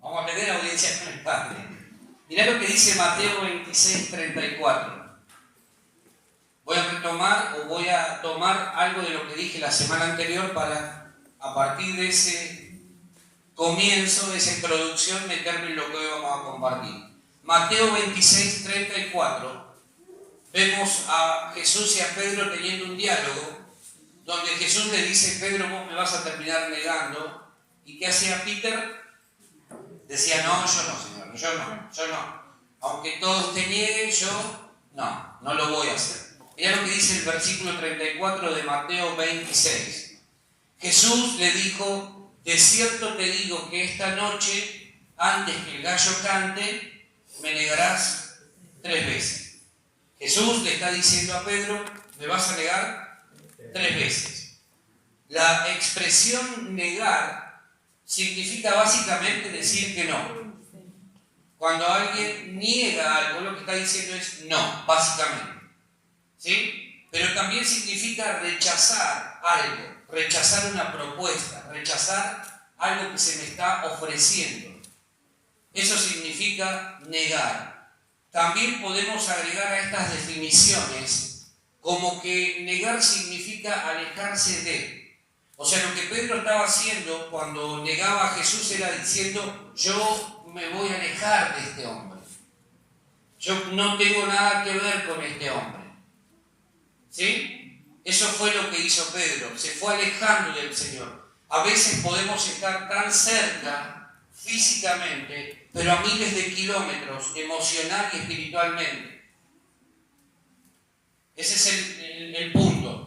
Vamos a tener audiencia con el Padre. Mirá lo que dice Mateo 26:34. Voy a retomar o voy a tomar algo de lo que dije la semana anterior para, a partir de ese comienzo, de esa introducción, meterme en lo que hoy vamos a compartir. Mateo 26:34. Vemos a Jesús y a Pedro teniendo un diálogo donde Jesús le dice: Pedro, vos me vas a terminar negando. ¿Y qué hacía Peter? Decía: no, yo no, Señor, yo no. Aunque todos te nieguen, yo no lo voy a hacer. Mirá lo que dice el versículo 34 de Mateo 26. Jesús le dijo: de cierto te digo que esta noche, antes que el gallo cante, me negarás 3 veces. Jesús le está diciendo a Pedro: me vas a negar 3 veces. La expresión negar significa básicamente decir que no. Cuando alguien niega algo, lo que está diciendo es no, básicamente. ¿Sí? Pero también significa rechazar algo, rechazar una propuesta, rechazar algo que se me está ofreciendo. Eso significa negar. También podemos agregar a estas definiciones como que negar significa alejarse de. O sea, lo que Pedro estaba haciendo cuando negaba a Jesús era diciendo: yo me voy a alejar de este hombre. Yo no tengo nada que ver con este hombre. ¿Sí? Eso fue lo que hizo Pedro. Se fue alejando del Señor. A veces podemos estar tan cerca físicamente, pero a miles de kilómetros, emocional y espiritualmente. Ese es el punto.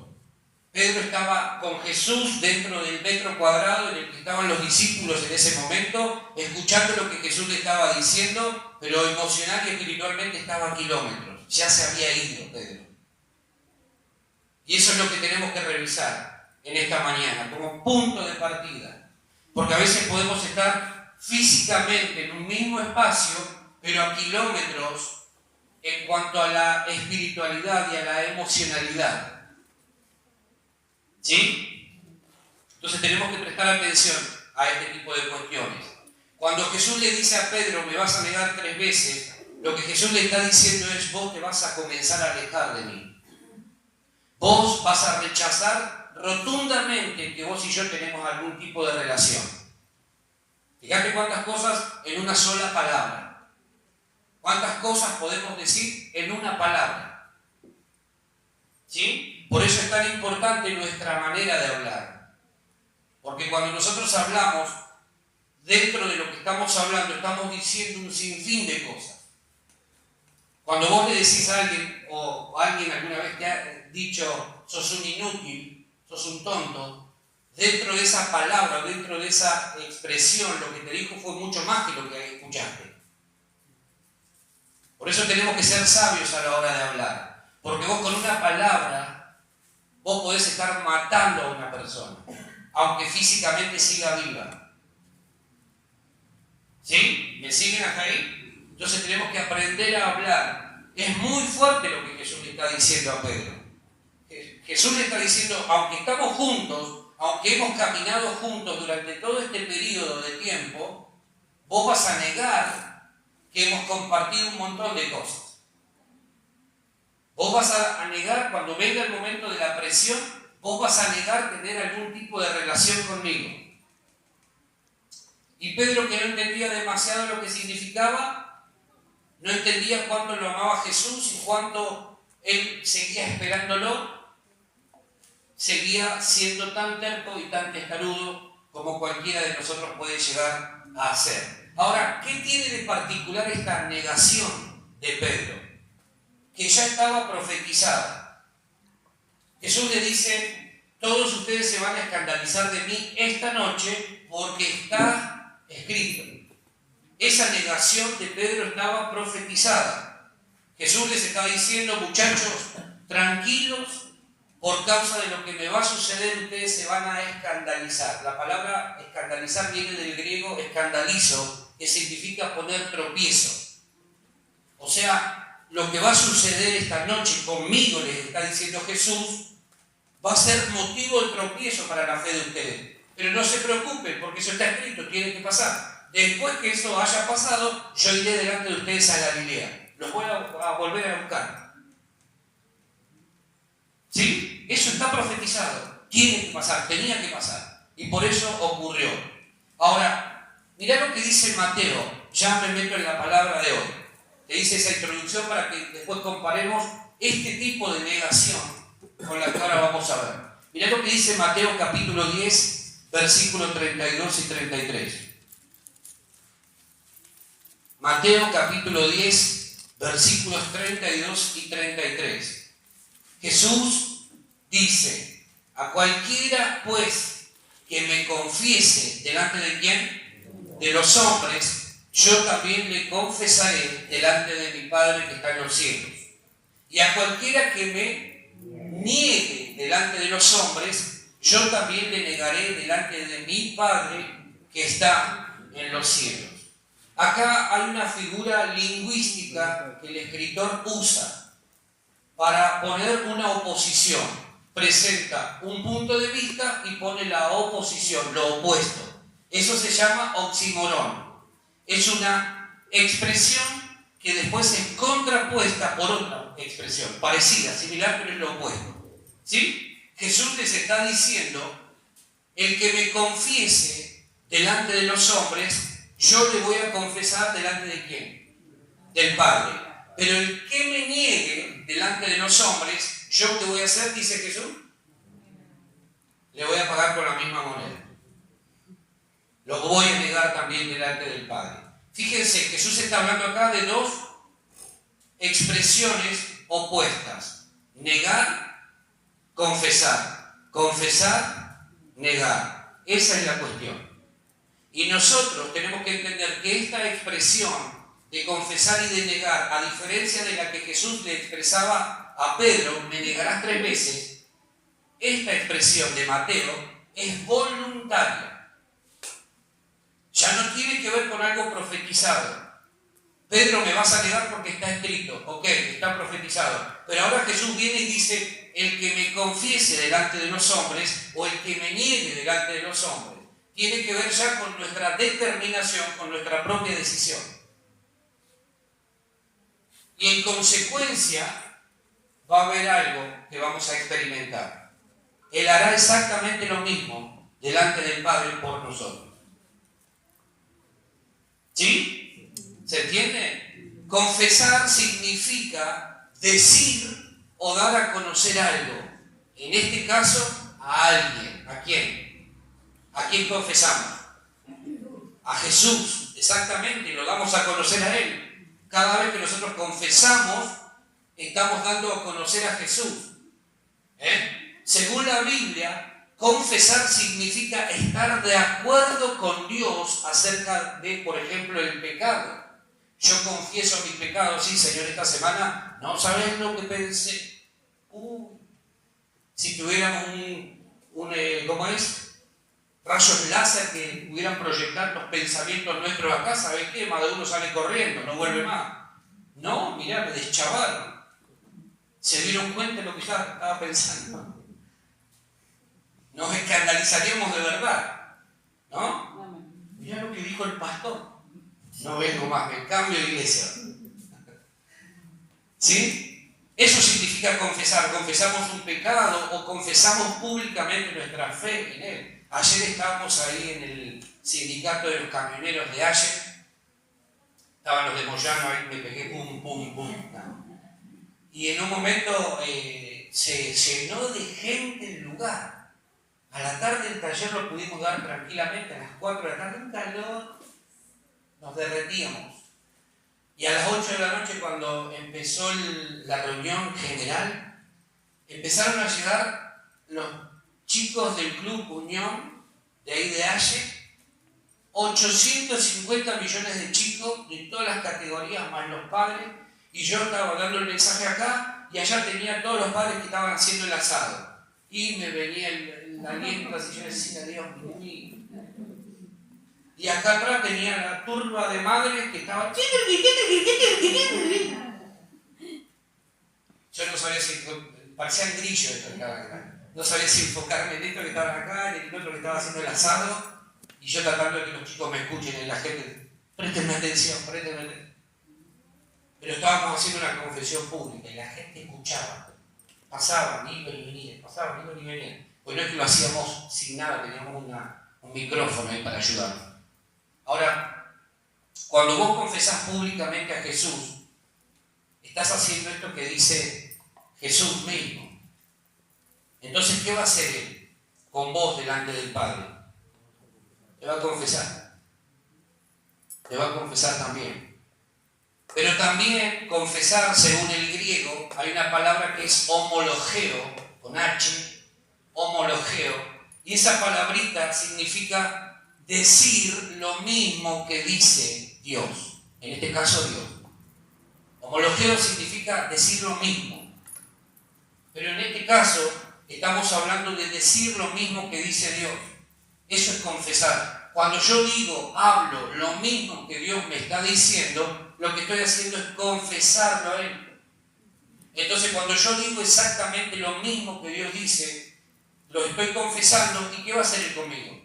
Pedro estaba con Jesús dentro del metro cuadrado en el que estaban los discípulos en ese momento, escuchando lo que Jesús le estaba diciendo, pero emocional y espiritualmente estaba a kilómetros. Ya se había ido Pedro. Y eso es lo que tenemos que revisar en esta mañana, como punto de partida. Porque a veces podemos estar físicamente en un mismo espacio, pero a kilómetros en cuanto a la espiritualidad y a la emocionalidad. ¿Sí? Entonces tenemos que prestar atención a este tipo de cuestiones. Cuando Jesús le dice a Pedro: me vas a negar 3 veces, lo que Jesús le está diciendo es: vos te vas a comenzar a alejar de mí. Vos vas a rechazar rotundamente que vos y yo tenemos algún tipo de relación. Fíjate cuántas cosas en una sola palabra. ¿Cuántas cosas podemos decir en una palabra? ¿Sí? Por eso es tan importante nuestra manera de hablar. Porque cuando nosotros hablamos, dentro de lo que estamos hablando, estamos diciendo un sinfín de cosas. Cuando vos le decís a alguien, o alguien alguna vez te ha dicho: sos un inútil, sos un tonto, dentro de esa palabra, dentro de esa expresión, lo que te dijo fue mucho más que lo que escuchaste. Por eso tenemos que ser sabios a la hora de hablar. Porque vos con una palabra, vos podés estar matando a una persona, aunque físicamente siga viva. ¿Sí? ¿Me siguen hasta ahí? Entonces tenemos que aprender a hablar. Es muy fuerte lo que Jesús le está diciendo a Pedro. Jesús le está diciendo: aunque estamos juntos, aunque hemos caminado juntos durante todo este periodo de tiempo, vos vas a negar que hemos compartido un montón de cosas. Vos vas a negar, cuando venga el momento de la presión, vos vas a negar tener algún tipo de relación conmigo. Y Pedro, que no entendía demasiado lo que significaba, no entendía cuánto lo amaba Jesús y cuánto él seguía esperándolo, seguía siendo tan terco y tan testarudo como cualquiera de nosotros puede llegar a hacer. Ahora, ¿qué tiene de particular esta negación de Pedro? Que ya estaba profetizada. Jesús le dice: todos ustedes se van a escandalizar de mí esta noche porque está escrito. Esa negación de Pedro estaba profetizada. Jesús les está diciendo: muchachos, tranquilos, por causa de lo que me va a suceder, ustedes se van a escandalizar. La palabra escandalizar viene del griego escandalizo, que significa poner tropiezo. O sea, lo que va a suceder esta noche conmigo, les está diciendo Jesús, va a ser motivo de tropiezo para la fe de ustedes. Pero no se preocupen, porque eso está escrito, tiene que pasar. después que eso haya pasado, yo iré delante de ustedes a Galilea. Los voy a volver a buscar. ¿Sí? Eso está profetizado. Tiene que pasar, tenía que pasar. Y por eso ocurrió. Ahora, mirá lo que dice Mateo. Ya me meto en la palabra de hoy. Te dice esa introducción para que después comparemos este tipo de negación con la que ahora vamos a ver. Mirá lo que dice Mateo capítulo 10, versículos 32 y 33. Mateo capítulo 10, versículos 32 y 33. Jesús dice: a cualquiera pues que me confiese delante de ¿quién? De los hombres, yo también le confesaré delante de mi Padre que está en los cielos. Y a cualquiera que me niegue delante de los hombres, yo también le negaré delante de mi Padre que está en los cielos. Acá hay una figura lingüística que el escritor usa para poner una oposición. Presenta un punto de vista y pone la oposición, lo opuesto. Eso se llama oxímoron. Es una expresión que después es contrapuesta por otra expresión, parecida, similar, pero es lo opuesto. ¿Sí? Jesús les está diciendo: el que me confiese delante de los hombres, yo le voy a confesar delante de ¿quién? Del Padre. Pero el que me niegue delante de los hombres, ¿yo qué voy a hacer? Dice Jesús. Le voy a pagar con la misma moneda. Lo voy a negar también delante del Padre. Fíjense, Jesús está hablando acá de dos expresiones opuestas. Negar, confesar. Confesar, negar. Esa es la cuestión. Y nosotros tenemos que entender que esta expresión de confesar y de negar, a diferencia de la que Jesús le expresaba a Pedro: me negarás 3 veces, esta expresión de Mateo es voluntaria. Ya no tiene que ver con algo profetizado. Pedro, me vas a negar porque está escrito. Ok, está profetizado. Pero ahora Jesús viene y dice: el que me confiese delante de los hombres, o el que me niegue delante de los hombres, tiene que ver ya con nuestra determinación, con nuestra propia decisión. Y en consecuencia va a haber algo que vamos a experimentar. Él hará exactamente lo mismo delante del Padre por nosotros. ¿Sí? ¿Se entiende? Confesar significa decir o dar a conocer algo. En este caso, a alguien. ¿A quién? ¿A quién confesamos? A Jesús, exactamente, lo damos a conocer a Él. Cada vez que nosotros confesamos, estamos dando a conocer a Jesús. Según la Biblia, confesar significa estar de acuerdo con Dios acerca de, por ejemplo, el pecado. Yo confieso mis pecados. Sí, Señor, esta semana no sabes lo que pensé. Si tuviéramos ¿cómo es? Rayos láser que pudieran proyectar los pensamientos nuestros acá, ¿sabes qué? Más de uno sale corriendo, no vuelve más. No, mirá, me deschavaron. ¿Se dieron cuenta de lo que estaba pensando? Nos escandalizaríamos de verdad, ¿no? Mirá lo que dijo el pastor. No vengo más, me cambio de iglesia. ¿Sí? Eso significa confesar. Confesamos un pecado o confesamos públicamente nuestra fe en Él. Ayer estábamos ahí en el sindicato de los camioneros de Ayer. Estaban los de Moyano, ahí me pegué pum, pum, pum. Y en un momento se llenó de gente el lugar. A la tarde el taller lo pudimos dar tranquilamente, a las 4 de la tarde, un calor, nos derretíamos. Y a las 8 de la noche, cuando empezó la reunión general, empezaron a llegar los chicos del Club Unión, de ahí de Ayer, 850 millones de chicos de todas las categorías, más los padres, y yo estaba dando el mensaje acá, y allá tenía todos los padres que estaban haciendo el asado. Y me venía el aliento así, yo decía: Dios mío. Y acá atrás tenía la turba de madres que estaban... Yo no sabía si... parecían grillos estos que estaban acá. No sabía si enfocarme en esto que estaban acá, en el otro que estaba haciendo el asado. Y yo tratando de que los chicos me escuchen y la gente, préstenme atención. Pero estábamos haciendo una confesión pública y la gente escuchaba. Pasaban, iban y venían, Pues no es que lo hacíamos sin nada, teníamos un micrófono ahí para ayudarnos. Ahora, cuando vos confesás públicamente a Jesús, estás haciendo esto que dice Jesús mismo. Entonces, ¿qué va a hacer Él con vos delante del Padre? Te va a confesar. Te va a confesar también. Pero también confesar, según el griego, hay una palabra que es homologeo, con H, homologeo, y esa palabrita significa decir lo mismo que dice Dios, en este caso Dios. Homologeo significa decir lo mismo, pero en este caso estamos hablando de decir lo mismo que dice Dios. Eso es confesar. Cuando yo digo, hablo lo mismo que Dios me está diciendo, lo que estoy haciendo es confesarlo a Él. Entonces, cuando yo digo exactamente lo mismo que Dios dice, lo estoy confesando. ¿Y qué va a hacer Él conmigo?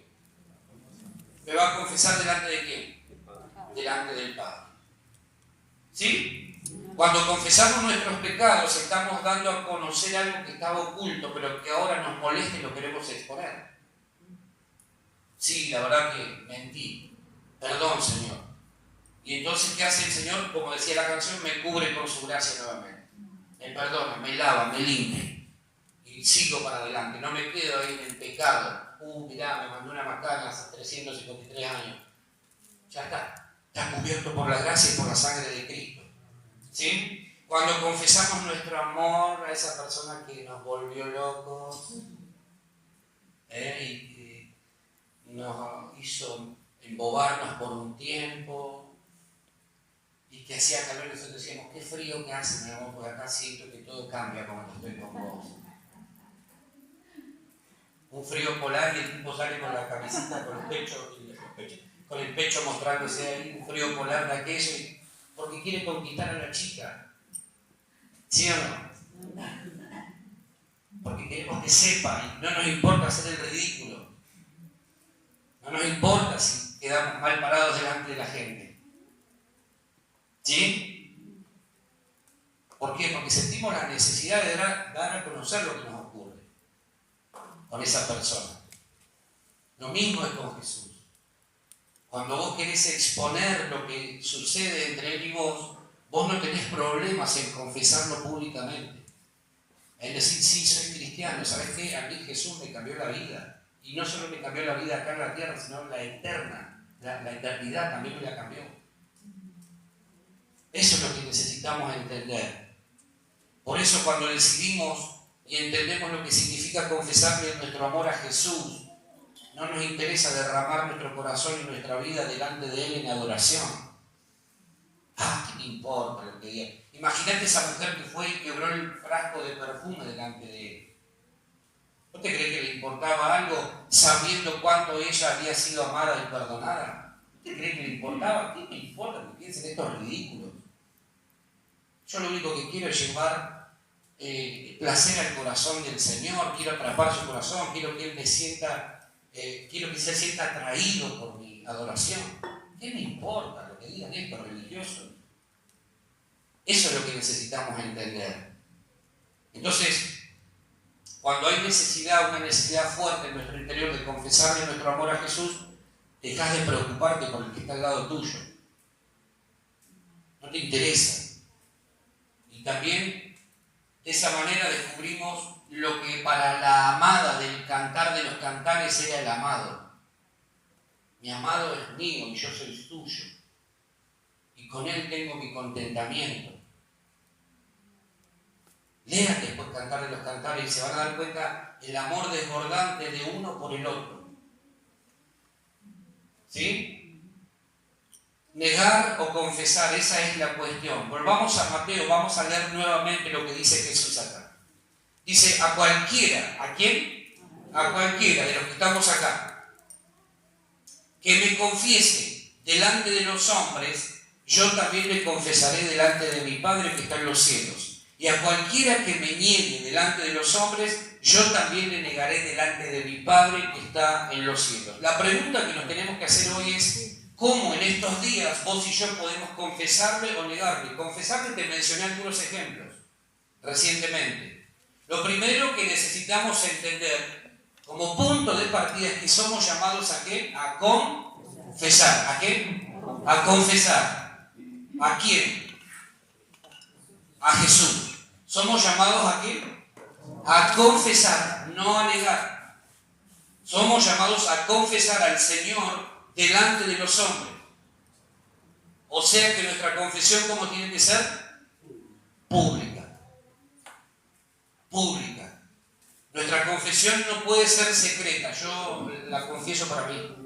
¿Me va a confesar delante de quién? Delante del Padre. ¿Sí? Cuando confesamos nuestros pecados, estamos dando a conocer algo que estaba oculto, pero que ahora nos molesta y lo queremos exponer. Sí, la verdad que mentí. Perdón, Señor. Y entonces, ¿qué hace el Señor? Como decía la canción, me cubre con su gracia nuevamente. Me perdona, me lava, me limpia. Y sigo para adelante. No me quedo ahí en el pecado. Mirá, me mandó una macana hace 353 años. Ya está. Está cubierto por la gracia y por la sangre de Cristo. ¿Sí? Cuando confesamos nuestro amor a esa persona que nos volvió locos, y nos hizo embobarnos por un tiempo, y que hacía calor y nosotros decíamos, qué frío que hace, mi amor, porque acá siento que todo cambia cuando estoy con vos. Un frío polar y el tipo sale con la camiseta, con el pecho mostrándose ahí, un frío polar de aquello, porque quiere conquistar a la chica. ¿Sí o no? Porque queremos que sepa y no nos importa hacer el ridículo. No nos importa si quedamos mal parados delante de la gente. ¿Sí? ¿Por qué? Porque sentimos la necesidad de dar a conocer lo que nos ocurre con esa persona. Lo mismo es con Jesús. Cuando vos querés exponer lo que sucede entre Él y vos no tenés problemas en confesarlo públicamente. En decir, sí, soy cristiano. ¿Sabes qué? A mí Jesús me cambió la vida. Y no solo me cambió la vida acá en la tierra, sino la eterna. La eternidad también me la cambió. Eso es lo que necesitamos entender. Por eso cuando decidimos y entendemos lo que significa confesarle nuestro amor a Jesús, no nos interesa derramar nuestro corazón y nuestra vida delante de Él en adoración. ¿Qué me importa lo que diga? Imagínate esa mujer que fue y quebró el frasco de perfume delante de Él. ¿No te crees que le importaba algo sabiendo cuánto ella había sido amada y perdonada? ¿No te crees que le importaba? ¿Qué me importa que piensen estos ridículos? Yo lo único que quiero es llevar placer al corazón del Señor, quiero atrapar su corazón, quiero que Él me sienta, quiero que se sienta atraído por mi adoración. ¿Qué me importa lo que digan estos religiosos? Eso es lo que necesitamos entender. Entonces, cuando hay una necesidad fuerte en nuestro interior de confesarle nuestro amor a Jesús, dejas de preocuparte por el que está al lado tuyo. No te interesa. Y también, de esa manera descubrimos lo que para la amada del cantar de los cantares era el amado. Mi amado es mío y yo soy tuyo. Y con Él tengo mi contentamiento. Lean después Cantar de los Cantares y se van a dar cuenta el amor desbordante de uno por el otro. ¿Sí? Negar o confesar, esa es la cuestión. Volvamos a Mateo, vamos a leer nuevamente lo que dice Jesús acá. Dice, a cualquiera, ¿a quién? A cualquiera de los que estamos acá, que me confiese delante de los hombres, yo también le confesaré delante de mi Padre que está en los cielos. Y a cualquiera que me niegue delante de los hombres, yo también le negaré delante de mi Padre que está en los cielos. La pregunta que nos tenemos que hacer hoy es, ¿cómo en estos días vos y yo podemos confesarle o negarle? Confesarle, te mencioné algunos ejemplos recientemente. Lo primero que necesitamos entender como punto de partida es que somos llamados ¿a qué? A confesar. ¿A qué? A confesar. ¿A quién? A Jesús. Somos llamados ¿a qué? A confesar, no a negar. Somos llamados a confesar al Señor delante de los hombres. O sea que nuestra confesión, ¿cómo tiene que ser? Pública. Pública. Nuestra confesión no puede ser secreta. Yo la confieso para mí.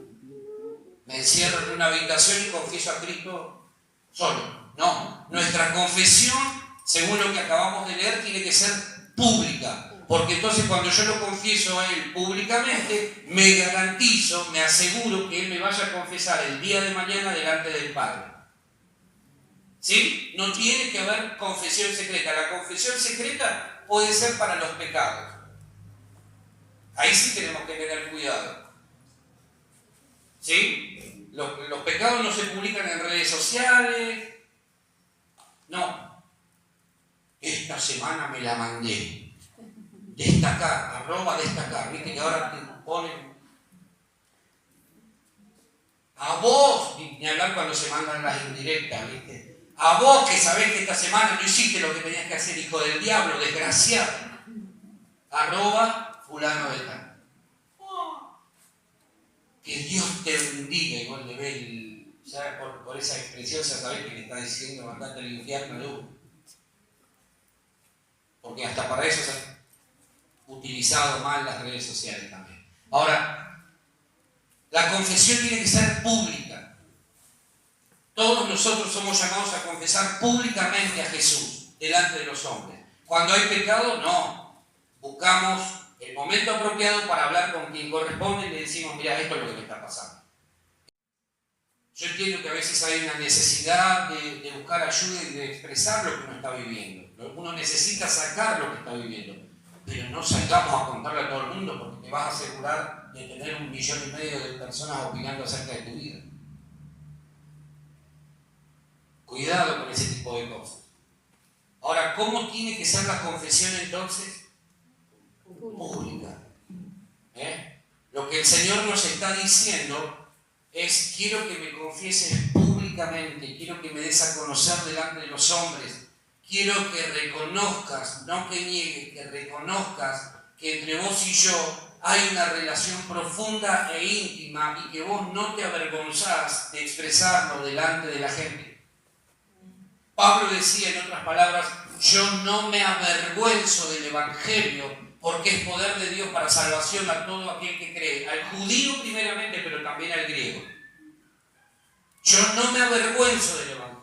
Me encierro en una habitación y confieso a Cristo solo. No. Nuestra confesión, según lo que acabamos de leer, tiene que ser pública. Porque entonces cuando yo lo confieso a Él públicamente, me garantizo, me aseguro que Él me vaya a confesar el día de mañana delante del Padre. ¿Sí? No tiene que haber confesión secreta. La confesión secreta puede ser para los pecados. Ahí sí tenemos que tener cuidado. ¿Sí? Los pecados no se publican en redes sociales. No. Esta semana me la mandé. Destacar, @destacar, viste que ahora te ponen a vos, ni hablar cuando se mandan las indirectas, viste, a vos que sabés que esta semana no hiciste lo que tenías que hacer, hijo del diablo, desgraciado, @fulano de tal. Que Dios te bendiga, y vos le ves, ya por esa expresión ya sabés que le está diciendo bastante el infierno de uno, porque hasta para eso se utilizado mal las redes sociales también. Ahora, la confesión tiene que ser pública. Todos nosotros somos llamados a confesar públicamente a Jesús delante de los hombres. Cuando hay pecado, no. Buscamos el momento apropiado para hablar con quien corresponde y le decimos, mira, esto es lo que me está pasando. Yo entiendo que a veces hay una necesidad de buscar ayuda y de expresar lo que uno está viviendo. Uno necesita sacar lo que está viviendo. Pero no salgamos a contarle a todo el mundo porque te vas a asegurar de tener 1,5 millones de personas opinando acerca de tu vida. Cuidado con ese tipo de cosas. Ahora, ¿cómo tiene que ser la confesión entonces? Pública. Lo que el Señor nos está diciendo es, quiero que me confieses públicamente, quiero que me des a conocer delante de los hombres. Quiero que reconozcas, no que niegues, que reconozcas que entre vos y yo hay una relación profunda e íntima y que vos no te avergonzás de expresarlo delante de la gente. Pablo decía, en otras palabras, yo no me avergüenzo del Evangelio porque es poder de Dios para salvación a todo aquel que cree, al judío primeramente, pero también al griego. Yo no me avergüenzo del Evangelio.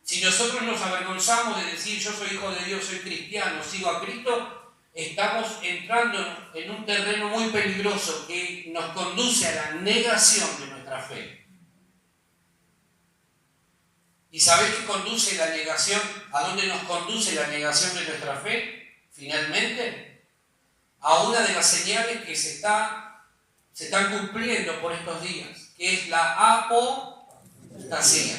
Si nosotros nos avergonzamos de decir yo soy hijo de Dios, soy cristiano, sigo a Cristo, estamos entrando en un terreno muy peligroso que nos conduce a la negación de nuestra fe. ¿Y sabés qué conduce la negación? ¿A dónde nos conduce la negación de nuestra fe? Finalmente, a una de las señales que se están cumpliendo por estos días, que es la apostasía.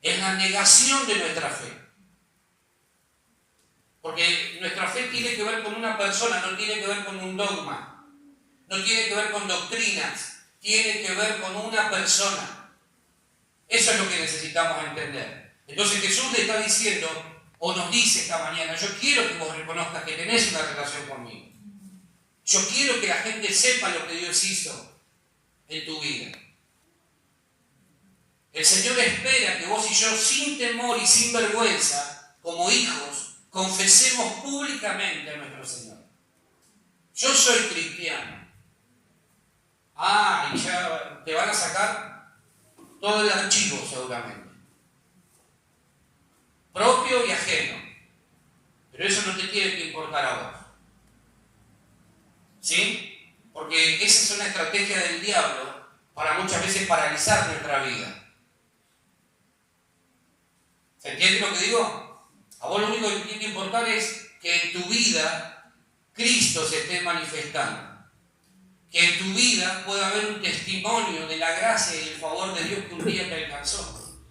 Es la negación de nuestra fe. Porque nuestra fe tiene que ver con una persona, no tiene que ver con un dogma, no tiene que ver con doctrinas, tiene que ver con una persona. Eso es lo que necesitamos entender. Entonces Jesús le está diciendo, o nos dice esta mañana, yo quiero que vos reconozcas que tenés una relación conmigo. Yo quiero que la gente sepa lo que Dios hizo en tu vida. El Señor espera que vos y yo, sin temor y sin vergüenza, como hijos, confesemos públicamente a nuestro Señor. Yo soy cristiano. Y ya te van a sacar todo el archivo seguramente. Propio y ajeno. Pero eso no te tiene que importar a vos. ¿Sí? Porque esa es una estrategia del diablo para muchas veces paralizar nuestra vida. ¿Se entiende lo que digo? A vos lo único que tiene que importar es que en tu vida Cristo se esté manifestando. Que en tu vida pueda haber un testimonio de la gracia y el favor de Dios que un día te alcanzó.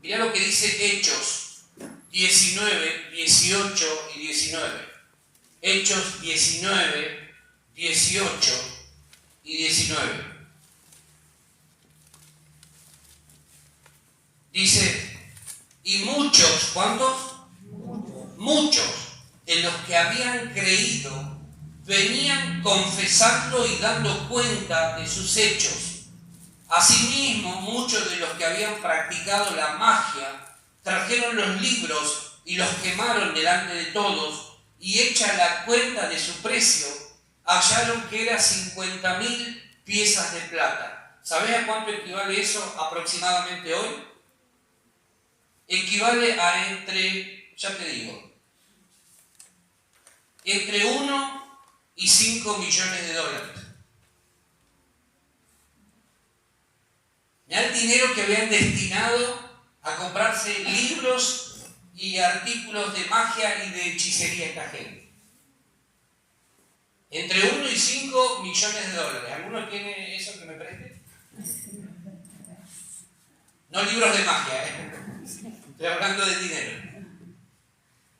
Mirá lo que dice Hechos 19, 18 y 19. Hechos 19, 18 y 19. Dice, y muchos, ¿cuántos? Muchos de los que habían creído venían confesando y dando cuenta de sus hechos. Asimismo, muchos de los que habían practicado la magia trajeron los libros y los quemaron delante de todos, y hecha la cuenta de su precio, hallaron que era 50.000 piezas de plata. ¿Sabés a cuánto equivale eso aproximadamente hoy? Equivale a entre 1 y 5 millones de dólares. Mirá el dinero que habían destinado a comprarse libros y artículos de magia y de hechicería esta gente. Entre 1 y 5 millones de dólares. ¿Alguno tiene eso que me preste? No libros de magia, estoy hablando de dinero.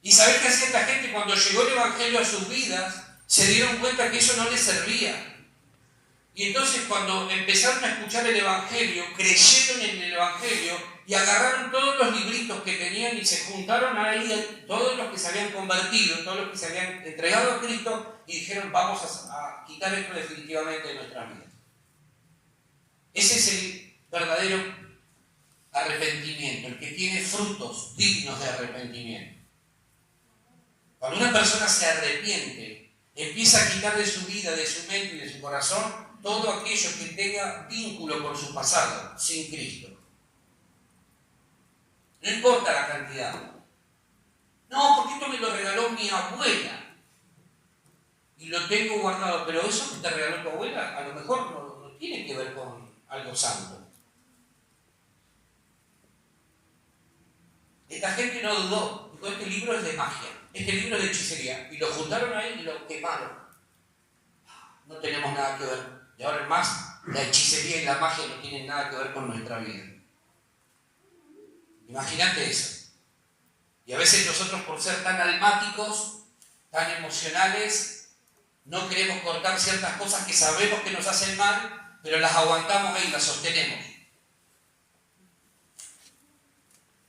¿Y sabés qué hacía esta gente? Cuando llegó el Evangelio a sus vidas, se dieron cuenta que eso no les servía. Y entonces cuando empezaron a escuchar el Evangelio, creyeron en el Evangelio y agarraron todos los libritos que tenían y se juntaron ahí, todos los que se habían convertido, todos los que se habían entregado a Cristo, y dijeron, vamos a quitar esto definitivamente de nuestra vida. Ese es el verdadero arrepentimiento, el que tiene frutos dignos de arrepentimiento. Cuando una persona se arrepiente, empieza a quitar de su vida, de su mente y de su corazón todo aquello que tenga vínculo con su pasado, sin Cristo. No importa la cantidad. No, porque esto me lo regaló mi abuela y lo tengo guardado, pero eso que te regaló tu abuela a lo mejor no tiene que ver con algo santo. Esta gente no dudó, dijo, este libro es de magia, este libro es de hechicería, y lo juntaron ahí y lo quemaron. No tenemos nada que ver. De ahora en más, la hechicería y la magia no tienen nada que ver con nuestra vida. Imagínate eso. Y a veces nosotros, por ser tan almáticos, tan emocionales, no queremos cortar ciertas cosas que sabemos que nos hacen mal, pero las aguantamos ahí, las sostenemos.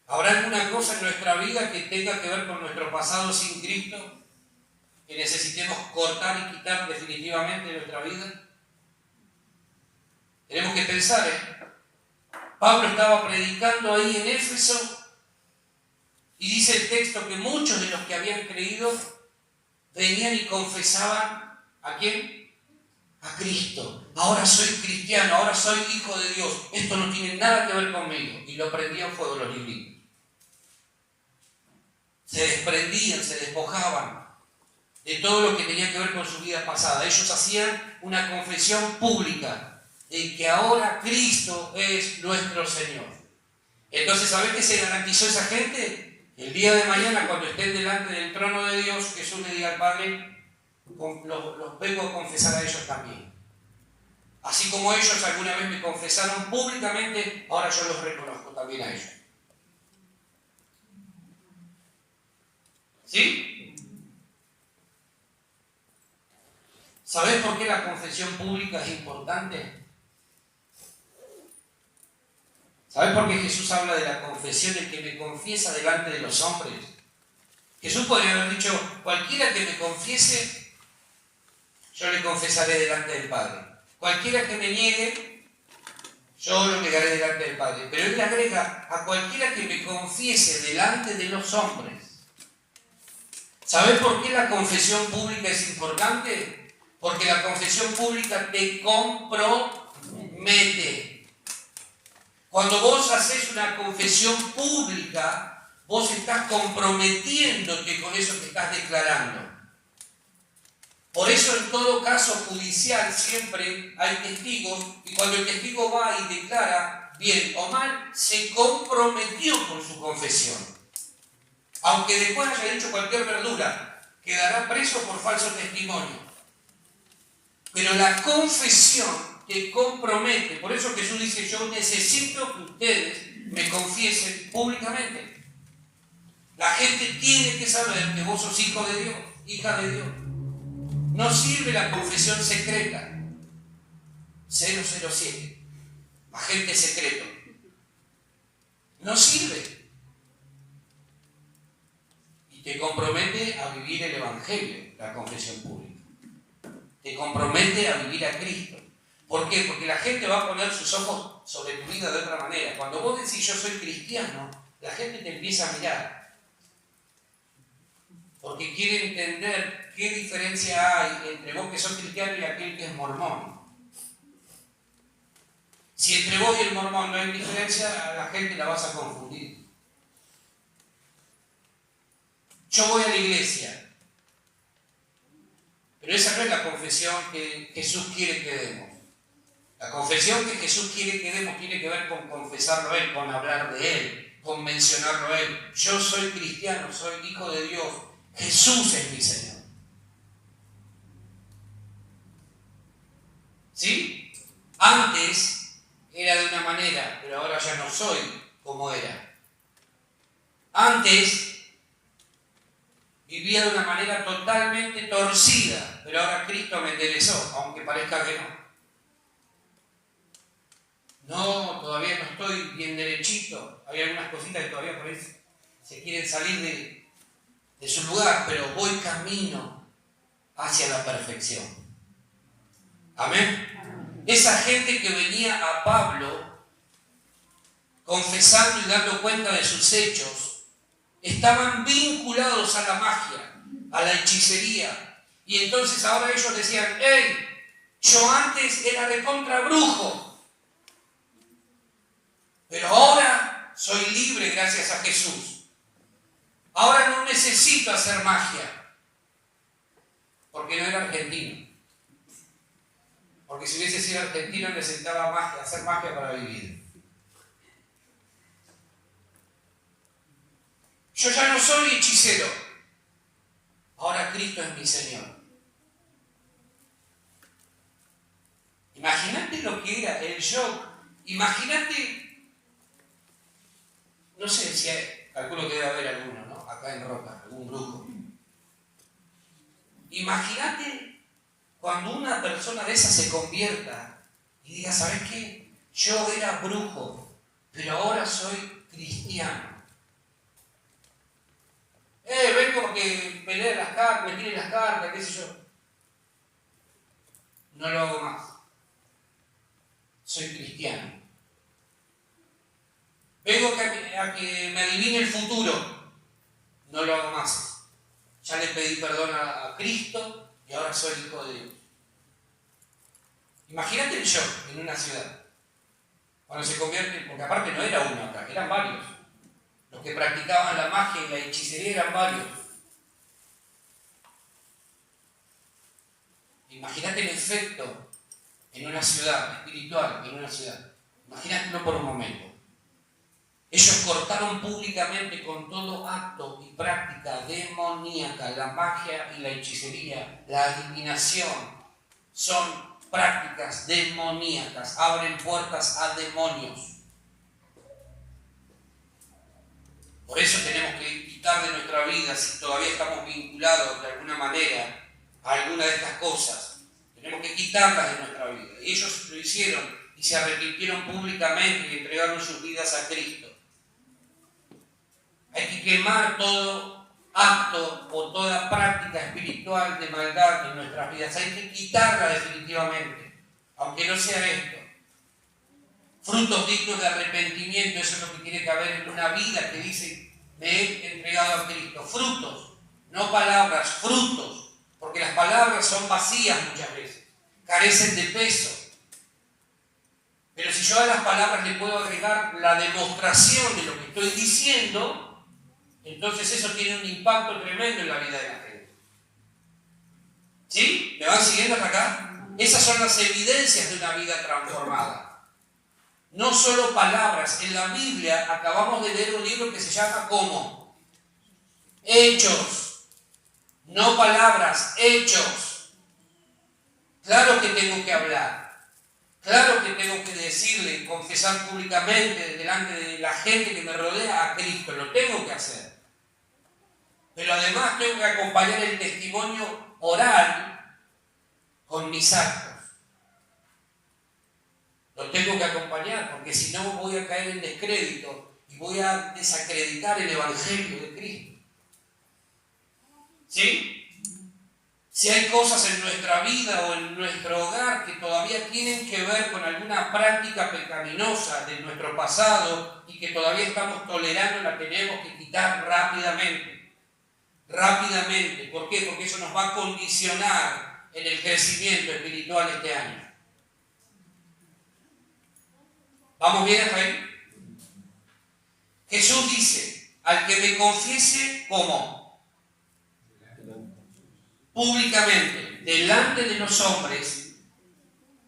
¿Habrá alguna cosa en nuestra vida que tenga que ver con nuestro pasado sin Cristo, que necesitemos cortar y quitar definitivamente de nuestra vida? Tenemos que pensar, Pablo estaba predicando ahí en Éfeso y dice el texto que muchos de los que habían creído venían y confesaban, ¿a quién? A Cristo. Ahora soy cristiano, ahora soy hijo de Dios. Esto no tiene nada que ver conmigo. Y lo prendían fuego los libritos. Se desprendían, se despojaban de todo lo que tenía que ver con su vida pasada. Ellos hacían una confesión pública de que ahora Cristo es nuestro Señor. Entonces, ¿sabés qué se garantizó esa gente? El día de mañana, cuando estén delante del trono de Dios, Jesús le diga al Padre, los vengo a confesar a ellos también. Así como ellos alguna vez me confesaron públicamente, ahora yo los reconozco también a ellos. ¿Sí? ¿Sabés por qué la confesión pública es importante? ¿Sabes por qué Jesús habla de la confesión, el que me confiesa delante de los hombres? Jesús podría haber dicho, cualquiera que me confiese, yo le confesaré delante del Padre. Cualquiera que me niegue, yo lo negaré delante del Padre. Pero él le agrega, a cualquiera que me confiese delante de los hombres. ¿Sabes por qué la confesión pública es importante? Porque la confesión pública te compromete. Cuando vos haces una confesión pública, vos estás comprometiéndote con eso que estás declarando. Por eso en todo caso judicial siempre hay testigos, y cuando el testigo va y declara bien o mal, se comprometió con su confesión. Aunque después haya dicho cualquier verdura, quedará preso por falso testimonio. Pero la confesión te compromete. Por eso Jesús dice, yo necesito que ustedes me confiesen públicamente. La gente tiene que saber que vos sos hijo de Dios, hija de Dios. No sirve la confesión secreta. 007. Agente secreto. No sirve. Y te compromete a vivir el Evangelio, la confesión pública. Te compromete a vivir a Cristo. ¿Por qué? Porque la gente va a poner sus ojos sobre tu vida de otra manera. Cuando vos decís yo soy cristiano, la gente te empieza a mirar. Porque quiere entender qué diferencia hay entre vos que sos cristiano y aquel que es mormón. Si entre vos y el mormón no hay diferencia, a la gente la vas a confundir. Yo voy a la iglesia, pero esa no es la confesión que Jesús quiere que demos. La confesión que Jesús quiere que demos tiene que ver con confesarlo a Él, con hablar de Él, con mencionarlo a Él. Yo soy cristiano, soy hijo de Dios. Jesús es mi Señor. ¿Sí? Antes era de una manera, pero ahora ya no soy como era. Antes vivía de una manera totalmente torcida, pero ahora Cristo me enderezó, aunque parezca que no. No, todavía no estoy bien derechito. Hay algunas cositas que todavía por ahí se quieren salir de su lugar, pero voy camino hacia la perfección. Amén. Esa gente que venía a Pablo confesando y dando cuenta de sus hechos, estaban vinculados a la magia, a la hechicería. Y entonces ahora ellos decían, hey, yo antes era recontra brujo, pero ahora soy libre gracias a Jesús. Ahora no necesito hacer magia, porque no era argentino. Porque si hubiese sido argentino necesitaba magia, hacer magia para vivir. Yo ya no soy hechicero. Ahora Cristo es mi Señor. Imagínate lo que era el shock. Imagínate, no sé si hay, calculo que debe haber alguno, ¿no? Acá en Roca, algún brujo. Imagínate cuando una persona de esa se convierta y diga, ¿sabes qué? Yo era brujo, pero ahora soy cristiano. Vengo porque me leen las cartas, me tiren las cartas, qué sé yo. No lo hago más. Soy cristiano. Vengo a que me adivine el futuro. No lo hago más. Ya le pedí perdón a Cristo y ahora soy hijo de Dios. Imagínate el shock en una ciudad. Cuando se convierte, porque aparte no era uno acá, eran varios. Los que practicaban la magia y la hechicería eran varios. Imagínate el efecto en una ciudad, espiritual, en una ciudad. Imagínatelo por un momento. Ellos cortaron públicamente con todo acto y práctica demoníaca, la magia y la hechicería, la adivinación. Son prácticas demoníacas, abren puertas a demonios. Por eso tenemos que quitar de nuestra vida, si todavía estamos vinculados de alguna manera a alguna de estas cosas, tenemos que quitarlas de nuestra vida. Y ellos lo hicieron y se arrepintieron públicamente y entregaron sus vidas a Cristo. Hay que quemar todo acto o toda práctica espiritual de maldad en nuestras vidas. Hay que quitarla definitivamente, aunque no sea esto. Frutos dignos de arrepentimiento, eso es lo que tiene que haber en una vida que dice, me he entregado a Cristo. Frutos, no palabras, frutos. Porque las palabras son vacías muchas veces, carecen de peso. Pero si yo a las palabras le puedo agregar la demostración de lo que estoy diciendo, entonces eso tiene un impacto tremendo en la vida de la gente. ¿Sí? ¿Me van siguiendo hasta acá? Esas son las evidencias de una vida transformada. No solo palabras. En la Biblia acabamos de leer un libro que se llama ¿cómo? Hechos, no palabras, hechos. Claro que tengo que hablar, claro que tengo que decirle, confesar públicamente delante de la gente que me rodea a Cristo, lo tengo que hacer. Pero además tengo que acompañar el testimonio oral con mis actos. Lo tengo que acompañar porque si no voy a caer en descrédito y voy a desacreditar el Evangelio de Cristo. ¿Sí? Si hay cosas en nuestra vida o en nuestro hogar que todavía tienen que ver con alguna práctica pecaminosa de nuestro pasado y que todavía estamos tolerando, la tenemos que quitar rápidamente. Rápidamente. ¿Por qué? Porque eso nos va a condicionar en el crecimiento espiritual este año. ¿Vamos bien hasta ahí? Jesús dice, al que me confiese, ¿cómo? Públicamente, delante de los hombres,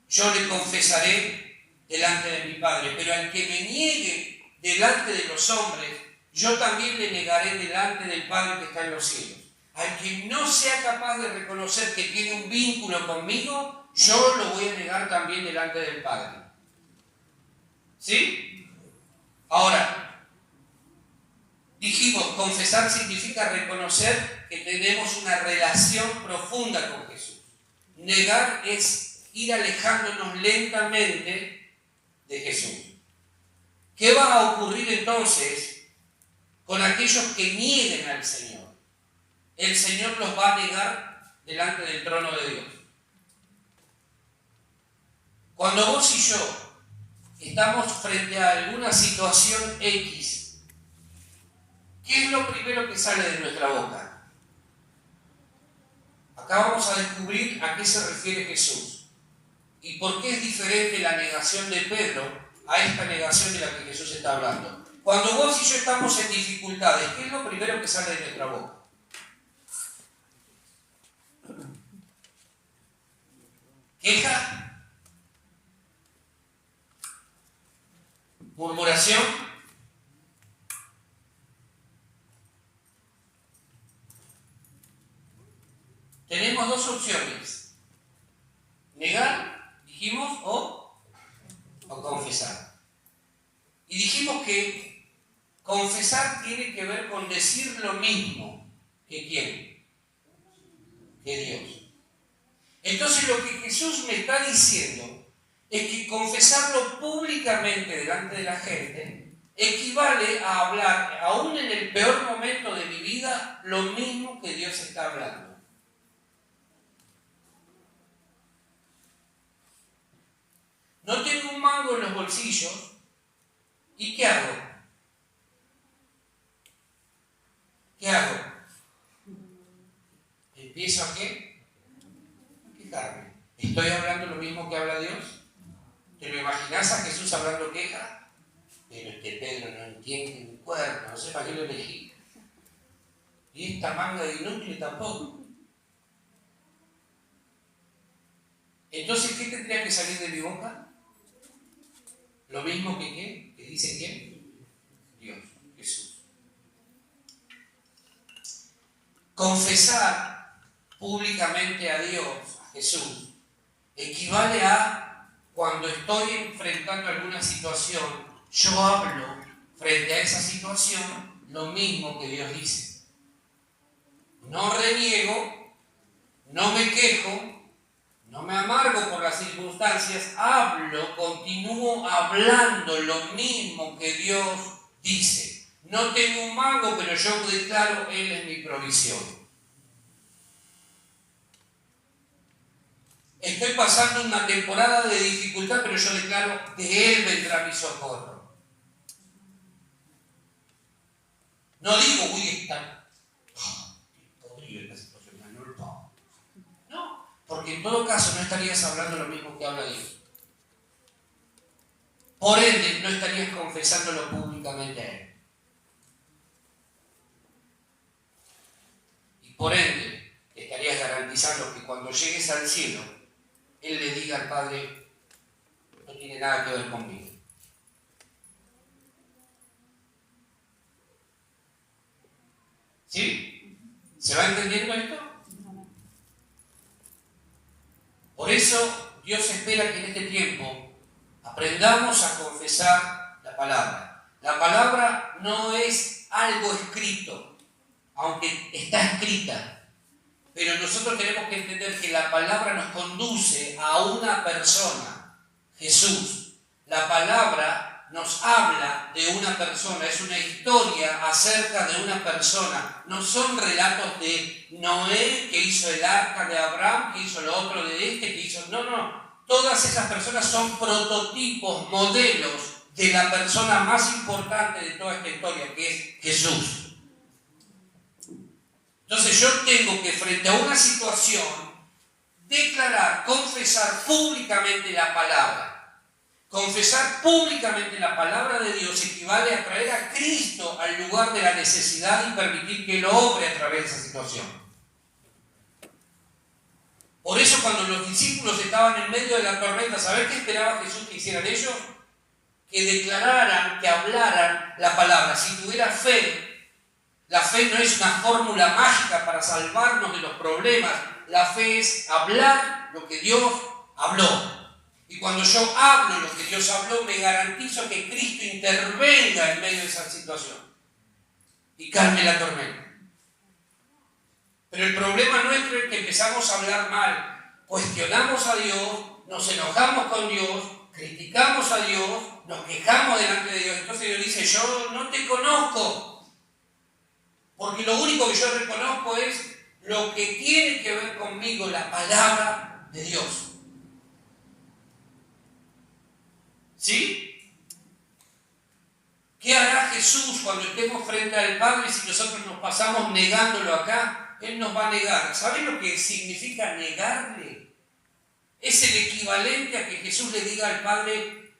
yo le confesaré delante de mi Padre. Pero al que me niegue delante de los hombres, yo también le negaré delante del Padre que está en los cielos. Al que no sea capaz de reconocer que tiene un vínculo conmigo, yo lo voy a negar también delante del Padre. ¿Sí? Ahora, dijimos, confesar significa reconocer que tenemos una relación profunda con Jesús. Negar es ir alejándonos lentamente de Jesús. ¿Qué va a ocurrir entonces con aquellos que nieguen al Señor? El Señor los va a negar delante del trono de Dios. Cuando vos y yo estamos frente a alguna situación X, ¿qué es lo primero que sale de nuestra boca? Acá vamos a descubrir a qué se refiere Jesús y por qué es diferente la negación de Pedro a esta negación de la que Jesús está hablando. Cuando vos y yo estamos en dificultades, ¿qué es lo primero que sale de nuestra boca? ¿Queja? ¿Murmuración? Tenemos dos opciones. Negar, dijimos, o confesar. Y dijimos que confesar tiene que ver con decir lo mismo que ¿quién? Que Dios. Entonces lo que Jesús me está diciendo es que confesarlo públicamente delante de la gente equivale a hablar, aún en el peor momento de mi vida, lo mismo que Dios está hablando. No tengo un mango en los bolsillos, ¿y qué hago? ¿Qué hago? ¿Empiezo a qué? A quejarme. ¿Estoy hablando lo mismo que habla Dios? ¿Te lo imaginás a Jesús hablando queja? Pero este Pedro no entiende un cuerno, no sé para qué lo elegí. Y esta manga de inútil tampoco. Entonces, ¿qué tendría que salir de mi boca? Lo mismo que ¿qué? ¿Que dice quién? Dios, Jesús. Confesar públicamente a Dios, a Jesús, equivale a cuando estoy enfrentando alguna situación, yo hablo frente a esa situación lo mismo que Dios dice. No reniego, no me quejo, no me amargo por las circunstancias, hablo, continúo hablando lo mismo que Dios dice. No tengo un mango, pero yo declaro, Él es mi provisión. Estoy pasando una temporada de dificultad, pero yo declaro, de Él vendrá mi socorro. No digo, uy, está podrido esta situación, no, porque en todo caso no estarías hablando lo mismo que habla Dios. Por ende, no estarías confesándolo públicamente a Él. Y por ende, estarías garantizando que cuando llegues al cielo, Él le diga al Padre, no tiene nada que ver conmigo. ¿Sí? ¿Se va entendiendo esto? Por eso Dios espera que en este tiempo aprendamos a confesar la palabra. La palabra no es algo escrito, aunque está escrita. Pero nosotros tenemos que entender que la palabra nos conduce a una persona, Jesús. La palabra nos habla de una persona, es una historia acerca de una persona. No son relatos de Noé, que hizo el arca, de Abraham, que hizo lo otro de este, que hizo... No. Todas esas personas son prototipos, modelos de la persona más importante de toda esta historia, que es Jesús. Entonces yo tengo que, frente a una situación, declarar, confesar públicamente la palabra. Confesar públicamente la palabra de Dios equivale a traer a Cristo al lugar de la necesidad y permitir que Él obre a través de esa situación. Por eso cuando los discípulos estaban en medio de la tormenta, ¿sabés qué esperaba Jesús que hicieran ellos? Que declararan, que hablaran la palabra. Si tuviera fe, la fe no es una fórmula mágica para salvarnos de los problemas. La fe es hablar lo que Dios habló. Y cuando yo hablo lo que Dios habló, me garantizo que Cristo intervenga en medio de esa situación y calme la tormenta. Pero el problema no es que empezamos a hablar mal, cuestionamos a Dios, nos enojamos con Dios, criticamos a Dios, nos quejamos delante de Dios. Entonces Dios dice, yo no te conozco, porque lo único que yo reconozco es lo que tiene que ver conmigo, la palabra de Dios. ¿Sí? ¿Qué hará Jesús cuando estemos frente al Padre si nosotros nos pasamos negándolo acá? Él nos va a negar. ¿Saben lo que significa negarle? Es el equivalente a que Jesús le diga al Padre,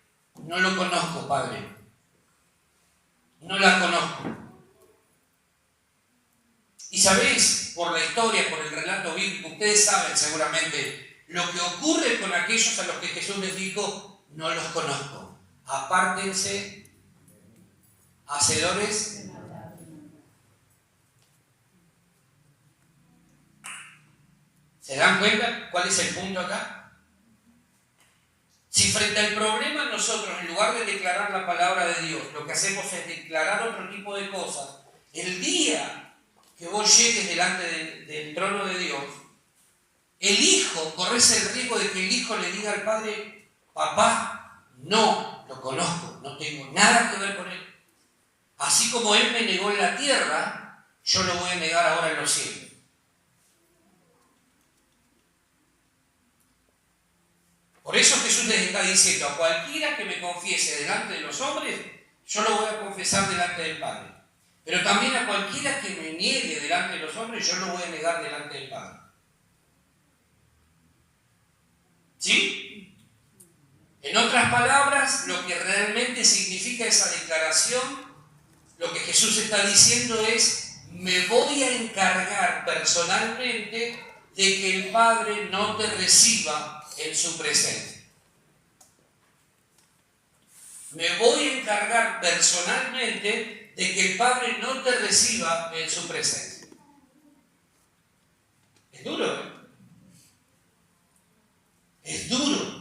no lo conozco, Padre. No la conozco. Y sabéis, por la historia, por el relato bíblico, ustedes saben seguramente lo que ocurre con aquellos a los que Jesús les dijo, no los conozco. Apártense, hacedores. ¿Se dan cuenta cuál es el punto acá? Si frente al problema nosotros, en lugar de declarar la palabra de Dios, lo que hacemos es declarar otro tipo de cosas, el día que vos llegues delante del trono de Dios, el hijo, corres el riesgo de que el hijo le diga al padre, papá, no lo conozco, no tengo nada que ver con él. Así como él me negó en la tierra, yo lo voy a negar ahora en los cielos. Por eso Jesús les está diciendo, a cualquiera que me confiese delante de los hombres, yo lo voy a confesar delante del Padre. Pero también a cualquiera que me niegue delante de los hombres, yo lo voy a negar delante del Padre. ¿Sí? En otras palabras, lo que realmente significa esa declaración, lo que Jesús está diciendo es, me voy a encargar personalmente de que el Padre no te reciba en su presencia. Me voy a encargar personalmente de que el Padre no te reciba en su presencia. Es duro, ¿eh? Es duro.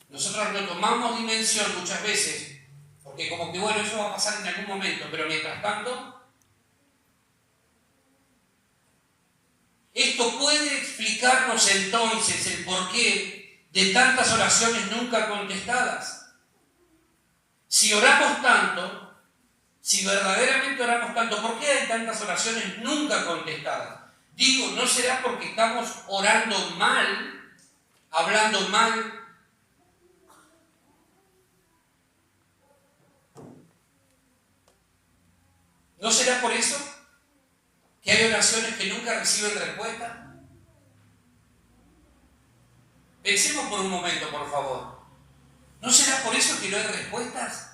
Nosotros no tomamos dimensión muchas veces, porque como que bueno, eso va a pasar en algún momento, pero mientras tanto, esto puede explicarnos entonces el porqué de tantas oraciones nunca contestadas. Si oramos tanto, si verdaderamente oramos tanto, ¿por qué hay tantas oraciones nunca contestadas? Digo, ¿no será porque estamos orando mal, hablando mal? ¿No será por eso que hay oraciones que nunca reciben respuesta? Pensemos por un momento, por favor. ¿No será por eso que no hay respuestas?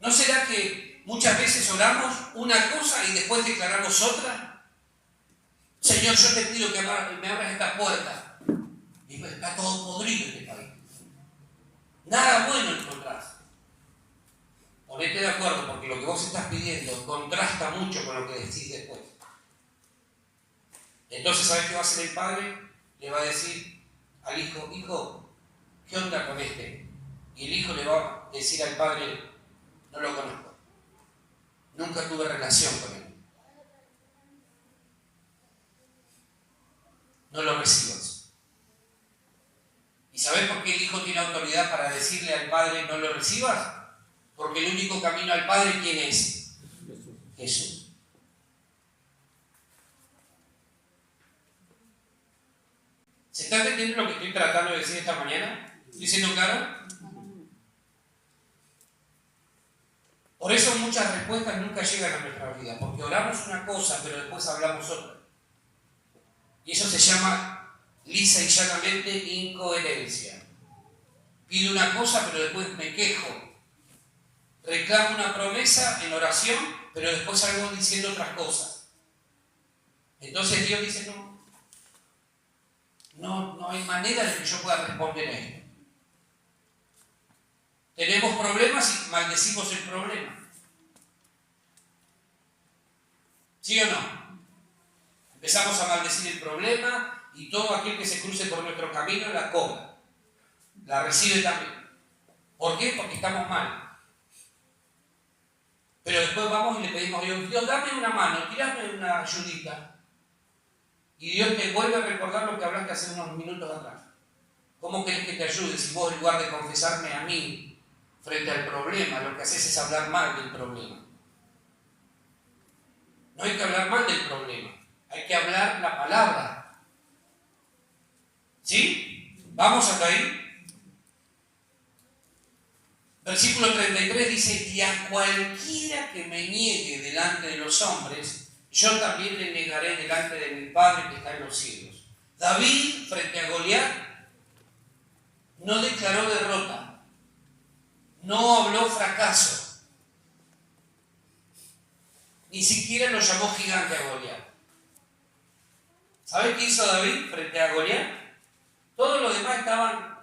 ¿No será que muchas veces oramos una cosa y después declaramos otra? Señor, yo te pido que me abras esta puerta. Y está todo podrido este país. Nada bueno encontrás. Ponete de acuerdo, porque lo que vos estás pidiendo contrasta mucho con lo que decís después. Entonces, ¿sabes qué va a hacer el padre? Le va a decir al hijo, hijo, ¿qué onda con este? Y el hijo le va a decir al padre, no lo conozco. Nunca tuve relación con él. No lo recibas. ¿Y sabes por qué el hijo tiene autoridad para decirle al padre no lo recibas? Porque el único camino al padre, ¿quién es? Jesús. ¿Se está entendiendo lo que estoy tratando de decir esta mañana? ¿Estoy siendo claro? Por eso muchas respuestas nunca llegan a nuestra vida, porque oramos una cosa, pero después hablamos otra. Y eso se llama lisa y llanamente incoherencia. Pido una cosa, pero después me quejo. Reclamo una promesa en oración, pero después salgo diciendo otras cosas. Entonces Dios dice, no hay manera de que yo pueda responder a esto. Tenemos problemas y maldecimos el problema. ¿Sí o no? Empezamos a maldecir el problema y todo aquel que se cruce por nuestro camino la cobra. La recibe también. ¿Por qué? Porque estamos mal. Pero después vamos y le pedimos a Dios, Dios, dame una mano, tirame una ayudita. Y Dios te vuelve a recordar lo que hablaste hace unos minutos atrás. ¿Cómo querés que te ayude si vos en lugar de confesarme a mí frente al problema, lo que haces es hablar mal del problema? No hay que hablar mal del problema, hay que hablar la palabra. ¿Sí? ¿Vamos hasta ahí? Versículo 33 dice, y a cualquiera que me niegue delante de los hombres, yo también le negaré delante de mi Padre que está en los cielos. David, frente a Goliat, no declaró derrota, no habló fracaso, ni siquiera lo llamó gigante a Goliat. ¿Sabes qué hizo David frente a Goliat? Todos los demás estaban...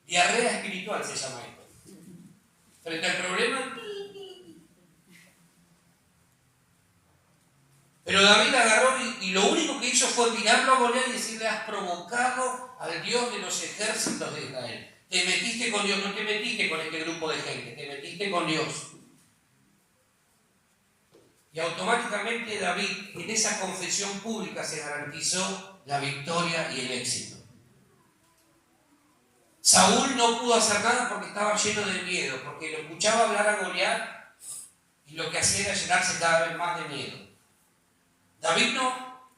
Diarrea espiritual se llama esto. Frente al problema. Pero David agarró y lo único que hizo fue mirarlo a Goliat y decirle, has provocado al Dios de los ejércitos de Israel. Te metiste con Dios, no te metiste con este grupo de gente, te metiste con Dios. Y automáticamente David, en esa confesión pública, se garantizó la victoria y el éxito. Saúl no pudo hacer nada porque estaba lleno de miedo, porque lo escuchaba hablar a Goliat y lo que hacía era llenarse cada vez más de miedo. David no.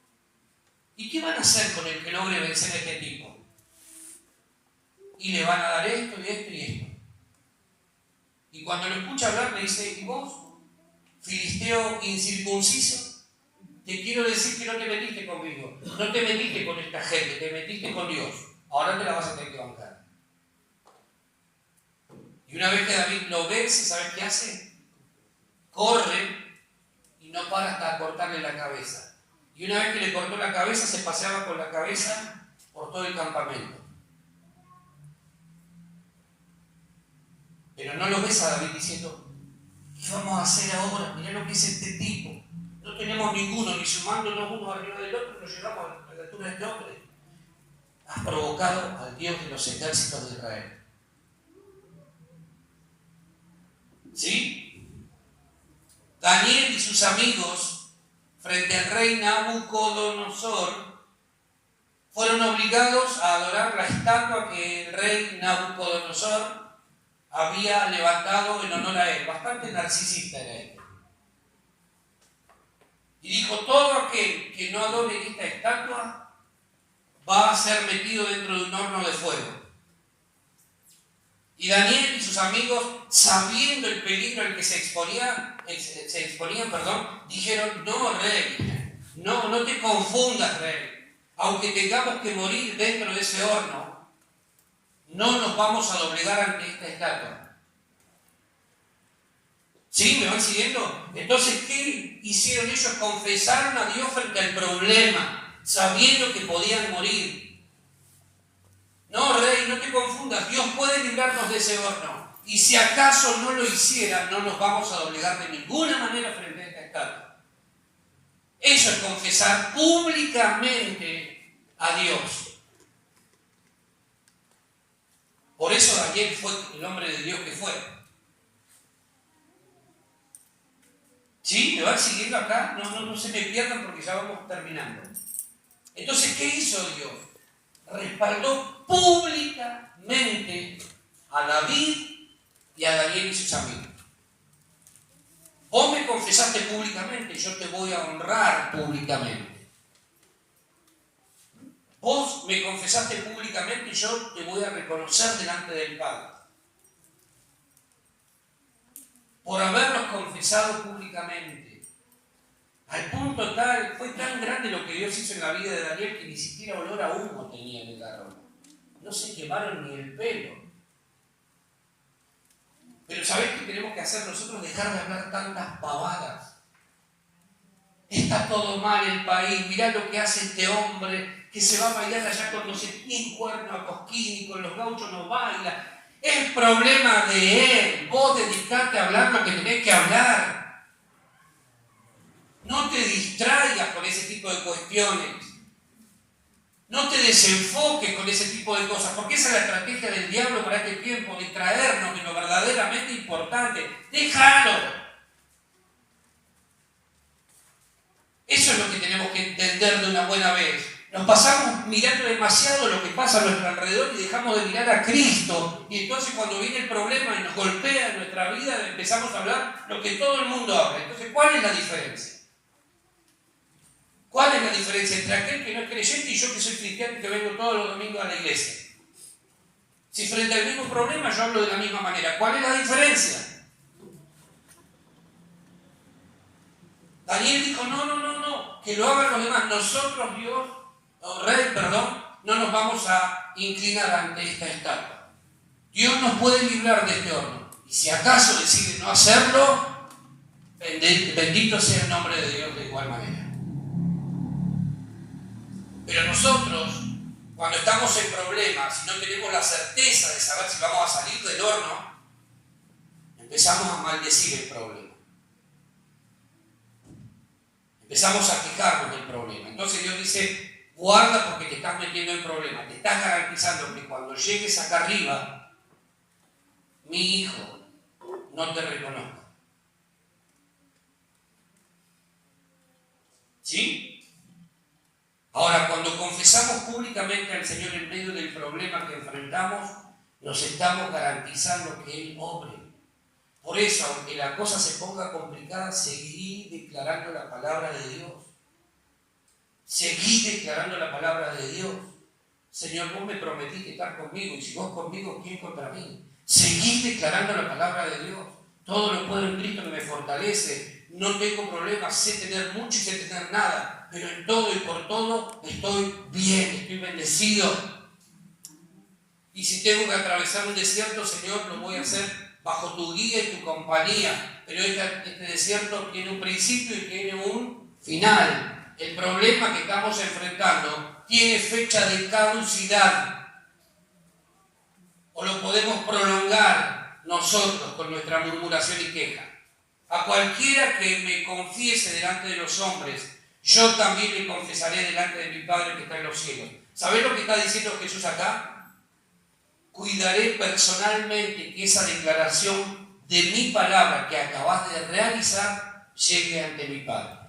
¿Y qué van a hacer con el que logre vencer a este tipo? Y le van a dar esto y esto y esto. Y cuando lo escucha hablar le dice, ¿y vos, filisteo incircunciso? Te quiero decir que no te metiste conmigo, no te metiste con esta gente, te metiste con Dios. Ahora te la vas a tener que bancar. Y una vez que David lo vence, ¿sabes qué hace? Corre y no para hasta cortarle la cabeza. Y una vez que le cortó la cabeza, se paseaba con la cabeza por todo el campamento. Pero no lo ves a David diciendo, ¿qué vamos a hacer ahora? Mirá lo que es este tipo. No tenemos ninguno, ni sumándonos uno arriba del otro, nos llegamos a la altura de este hombre. Has provocado al Dios de los ejércitos de Israel. ¿Sí? Daniel y sus amigos, frente al rey Nabucodonosor, fueron obligados a adorar la estatua que el rey Nabucodonosor había levantado en honor a él. Bastante narcisista era él. Y dijo, todo aquel que no adore esta estatua va a ser metido dentro de un horno de fuego. Y Daniel y sus amigos, sabiendo el peligro al que se exponían, dijeron, no, rey, no te confundas, rey. Aunque tengamos que morir dentro de ese horno, no nos vamos a doblegar ante esta estatua. ¿Sí? ¿Me van siguiendo? Entonces, ¿qué hicieron ellos? Confesaron a Dios frente al problema, sabiendo que podían morir. No, rey, no te confundas, Dios puede librarnos de ese horno. Y si acaso no lo hiciera, no nos vamos a doblegar de ninguna manera frente a esta estatua. Eso es confesar públicamente a Dios. Por eso Daniel fue el hombre de Dios que fue. ¿Sí? ¿Me van siguiendo acá? No se me pierdan porque ya vamos terminando. Entonces, ¿qué hizo Dios? Respaldó públicamente a David y a Daniel y sus amigos. Vos me confesaste públicamente, yo te voy a honrar públicamente. Vos me confesaste públicamente y yo te voy a reconocer delante del Padre. Por haberlos confesado públicamente. Al punto tal, fue tan grande lo que Dios hizo en la vida de Daniel que ni siquiera olor a humo tenía en el garrón. No se quemaron ni el pelo. Pero ¿sabés qué tenemos que hacer nosotros? Dejar de hablar tantas pavadas. Está todo mal el país, mirá lo que hace este hombre, que se va a bailar allá con los 100 cuernos a Cosquín y con los gauchos no baila. Es problema de él. Vos dedicate a hablar lo que tenés que hablar. No te distraigas con ese tipo de cuestiones. No te desenfoques con ese tipo de cosas, porque esa es la estrategia del diablo para este tiempo, distraernos de lo verdaderamente importante. ¡Déjalo! Eso es lo que tenemos que entender de una buena vez. Nos pasamos mirando demasiado lo que pasa a nuestro alrededor y dejamos de mirar a Cristo. Y entonces cuando viene el problema y nos golpea en nuestra vida, empezamos a hablar lo que todo el mundo habla. Entonces, ¿cuál es la diferencia? ¿Cuál es la diferencia entre aquel que no es creyente y yo que soy cristiano y que vengo todos los domingos a la iglesia? Si frente al mismo problema yo hablo de la misma manera, ¿cuál es la diferencia? Daniel dijo, no, que lo hagan los demás. Nosotros, Dios, no nos vamos a inclinar ante esta estatua. Dios nos puede librar de este horno. Y si acaso decide no hacerlo, bendito sea el nombre de Dios de igual manera. Pero nosotros, cuando estamos en problemas y no tenemos la certeza de saber si vamos a salir del horno, empezamos a maldecir el problema. Empezamos a quejarnos del problema. Entonces Dios dice, guarda porque te estás metiendo en problemas. Te estás garantizando que cuando llegues acá arriba, mi hijo no te reconozca. ¿Sí? Ahora, cuando confesamos públicamente al Señor en medio del problema que enfrentamos, nos estamos garantizando que Él obre. Por eso, aunque la cosa se ponga complicada, seguí declarando la palabra de Dios. Seguí declarando la palabra de Dios. Señor, vos me prometiste estar conmigo, y si vos conmigo, ¿quién contra mí? Seguí declarando la palabra de Dios. Todo lo puedo en Cristo que me fortalece. No tengo problemas, sé tener mucho y sé tener nada. Pero en todo y por todo estoy bien, estoy bendecido. Y si tengo que atravesar un desierto, Señor, lo voy a hacer bajo tu guía y tu compañía. Pero este desierto tiene un principio y tiene un final. El problema que estamos enfrentando tiene fecha de caducidad. O lo podemos prolongar nosotros con nuestra murmuración y queja. A cualquiera que me confiese delante de los hombres, yo también le confesaré delante de mi Padre que está en los cielos. ¿Sabés lo que está diciendo Jesús acá? Cuidaré personalmente que esa declaración de mi palabra que acabas de realizar llegue ante mi Padre.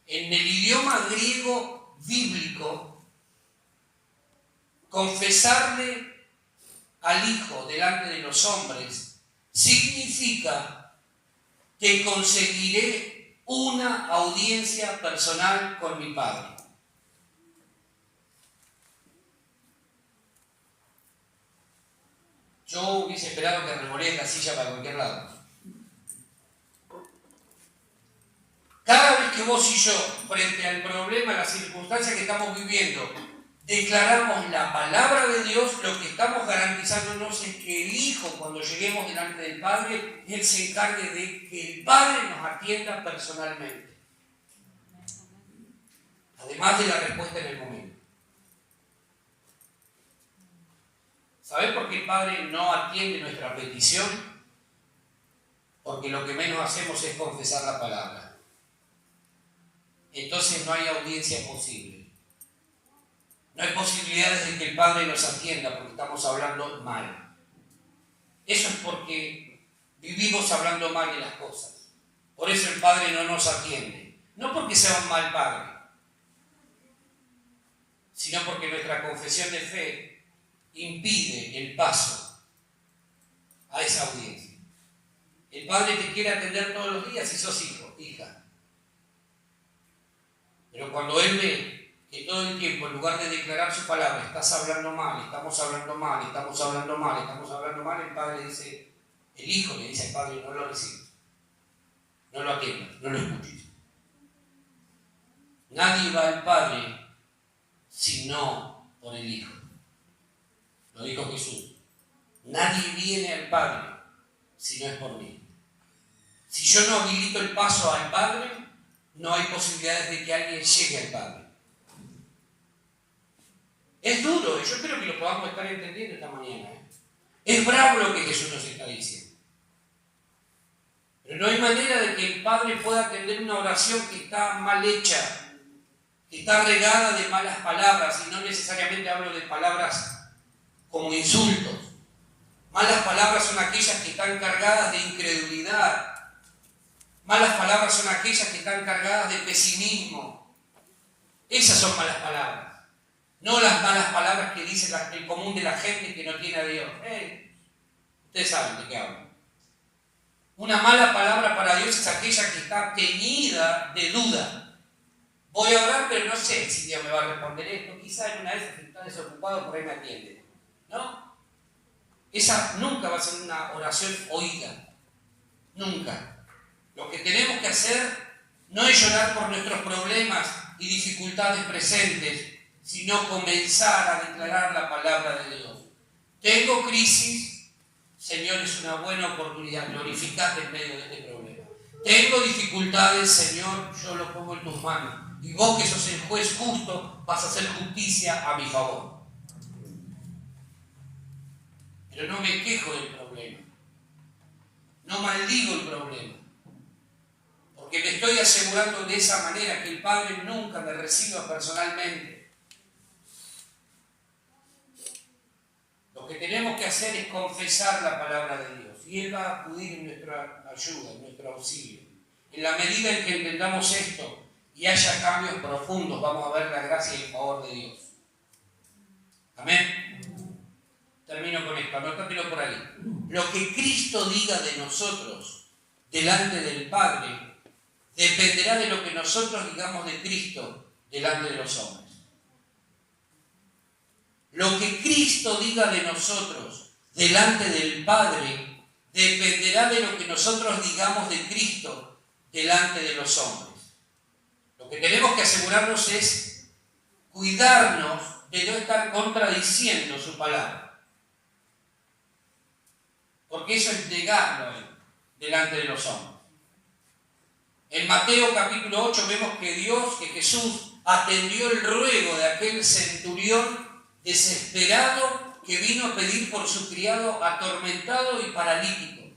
En el idioma griego bíblico, confesarle al Hijo delante de los hombres significa que conseguiré una audiencia personal con mi Padre. Yo hubiese esperado que revolee la silla para cualquier lado. Cada vez que vos y yo, frente al problema, a las circunstancias que estamos viviendo, declaramos la palabra de Dios, lo que estamos garantizándonos es que el Hijo, cuando lleguemos delante del Padre, Él se encargue de que el Padre nos atienda personalmente. Además de la respuesta en el momento. ¿Sabés por qué el Padre no atiende nuestra petición? porque lo que menos hacemos es confesar la palabra. Entonces no hay audiencia posible. No hay posibilidades de que el Padre nos atienda porque estamos hablando mal. Eso es porque vivimos hablando mal de las cosas. Por eso el Padre no nos atiende. No porque sea un mal Padre, sino porque nuestra confesión de fe impide el paso a esa audiencia. El Padre te quiere atender todos los días si sos hijo, hija. Pero cuando Él ve que todo el tiempo, en lugar de declarar su palabra, estás hablando mal, estamos hablando mal, estamos hablando mal, estamos hablando mal, el Padre dice, el Hijo le dice al Padre, no lo recibas, no lo atiendas, no lo escuches. Nadie va al Padre sino por el Hijo. Lo dijo Jesús. Nadie viene al Padre si no es por mí. Si yo no habilito el paso al Padre, no hay posibilidades de que alguien llegue al Padre. Es duro, yo espero que lo podamos estar entendiendo esta mañana. Es bravo lo que Jesús nos está diciendo. Pero no hay manera de que el Padre pueda atender una oración que está mal hecha, que está regada de malas palabras, y no necesariamente hablo de palabras como insultos. Malas palabras son aquellas que están cargadas de incredulidad. Malas palabras son aquellas que están cargadas de pesimismo. Esas son malas palabras. No las malas palabras que dice el común de la gente que no tiene a Dios. Ustedes saben de qué hablo. Una mala palabra para Dios es aquella que está teñida de duda. Voy a orar, pero no sé si Dios me va a responder esto. Quizá en una vez que está desocupado, por ahí me atiende. ¿No? Esa nunca va a ser una oración oída. Nunca. Lo que tenemos que hacer no es llorar por nuestros problemas y dificultades presentes, sino comenzar a declarar la palabra de Dios. Tengo crisis, Señor, es una buena oportunidad, glorificate en medio de este problema. Tengo dificultades, Señor, yo lo pongo en tus manos. Y vos que sos el juez justo, vas a hacer justicia a mi favor. Pero no me quejo del problema. No maldigo el problema. Porque me estoy asegurando de esa manera que el Padre nunca me reciba personalmente. Lo que tenemos que hacer es confesar la palabra de Dios. Y Él va a acudir en nuestra ayuda, en nuestro auxilio. En la medida en que entendamos esto y haya cambios profundos, vamos a ver la gracia y el favor de Dios. Amén. Termino con esto, anótatelo por ahí. Lo que Cristo diga de nosotros delante del Padre dependerá de lo que nosotros digamos de Cristo delante de los hombres. Lo que Cristo diga de nosotros delante del Padre dependerá de lo que nosotros digamos de Cristo delante de los hombres. Lo que tenemos que asegurarnos es cuidarnos de no estar contradiciendo su palabra. Porque eso es negarlo delante de los hombres. En Mateo capítulo 8 vemos que Jesús atendió el ruego de aquel centurión desesperado que vino a pedir por su criado atormentado y paralítico.